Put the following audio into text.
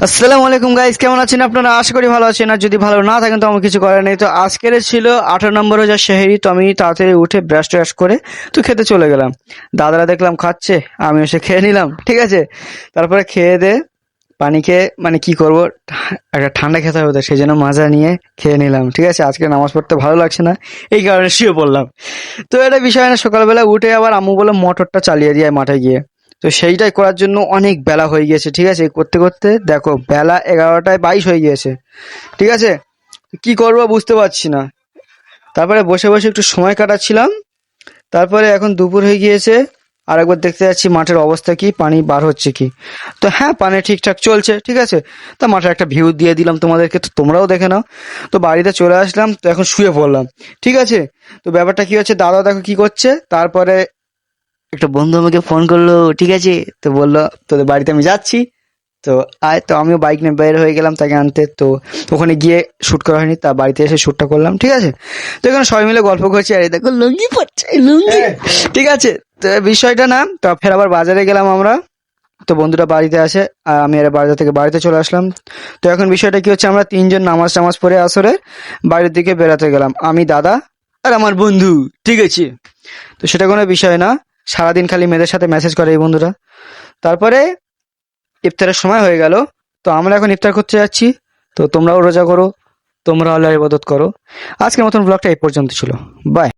আসসালামু আলাইকুম গাইস, কেমন আছেন আপনারা? আশা করি ভালো আছেন। আর যদি ভালো না থাকেন তো আমার কিছু করার নেই। তো আজকের ছিল 18 নম্বর রোজা সেহরি। তো আমি তাড়াতাড়ি উঠে ব্রাশ ট্রাশ করে তো খেতে চলে গেলাম। দাদারা দেখলাম খাচ্ছে, আমি এসে খেয়ে নিলাম, ঠিক আছে। তারপরে খেয়ে দে পানি খেয়ে মানে কি করব, একটা ঠান্ডা খেতে হবে, তো সেই জন্য মাজা নিয়ে খেয়ে নিলাম, ঠিক আছে। আজকে নামাজ পড়তে ভালো লাগছে না, এই কারণে শুয়ে পড়লাম। তো এটা বিষয় না, সকালবেলা উঠে আবার আম্মু বললো মোটরটা চালিয়ে দিয়ে আয় মাঠে গিয়ে। তো সেইটাই করার জন্য অনেক বেলা হয়ে গিয়েছে, ঠিক আছে। করতে করতে দেখো বেলা 11টা 22 হয়ে গিয়েছে, ঠিক আছে। কি করবো বুঝতে পারছি না। তারপরে বসে বসে একটু সময় কাটাচ্ছিলাম। তারপরে এখন দুপুর হয়ে গিয়েছে, আর একবার দেখতে যাচ্ছি মাঠের অবস্থা কি, পানি বার হচ্ছে কি। তো হ্যাঁ, পানি ঠিকঠাক চলছে, ঠিক আছে। তো মাঠের একটা ভিউ দিয়ে দিলাম তোমাদেরকে, তো তোমরাও দেখে নাও। তো বাড়িতে চলে আসলাম, তো এখন শুয়ে পড়লাম, ঠিক আছে। তো ব্যাপারটা কি হচ্ছে, দাদা দেখো কি করছে। তারপরে একটা বন্ধু আমাকে ফোন করলো, ঠিক আছে। তো বললো তোদের বাড়িতে আমি যাচ্ছি, তো আয়। তো আমিও বাইক নিয়ে বের হয়ে গেলাম তাকে আনতে। তো ওখানে গিয়ে শ্যুট করা হয়নি, তা বাড়িতে এসে শ্যুটটা করলাম, ঠিক আছে। তো এখানে সবাই মিলে গল্প করছি, আর এই দেখো লুঙ্গি পড়ছে, লুঙ্গি, ঠিক আছে। তো এই বিষয়টা না, তো ফের আবার বাজারে গেলাম আমরা। তো বন্ধুরা বাড়িতে আসে, আর আমি আর বাজার থেকে বাড়িতে চলে আসলাম। তো এখন বিষয়টা কি হচ্ছে, আমরা তিনজন নামাজ টামাজ পড়ে আসরে বাড়ির দিকে বেড়াতে গেলাম, আমি, দাদা আর আমার বন্ধু, ঠিক আছে। তো সেটা কোনো বিষয় না, সারাদিন খালি মেয়েদের সাথে মেসেজ করে এই বন্ধুরা। তারপরে ইফতারের সময় হয়ে গেল, তো আমরা এখন ইফতার করতে যাচ্ছি। তো তোমরাও রোজা করো, তোমরা আল্লাহর ইবাদত করো। আজকের মতন ব্লগটা এই পর্যন্ত ছিল। বাই।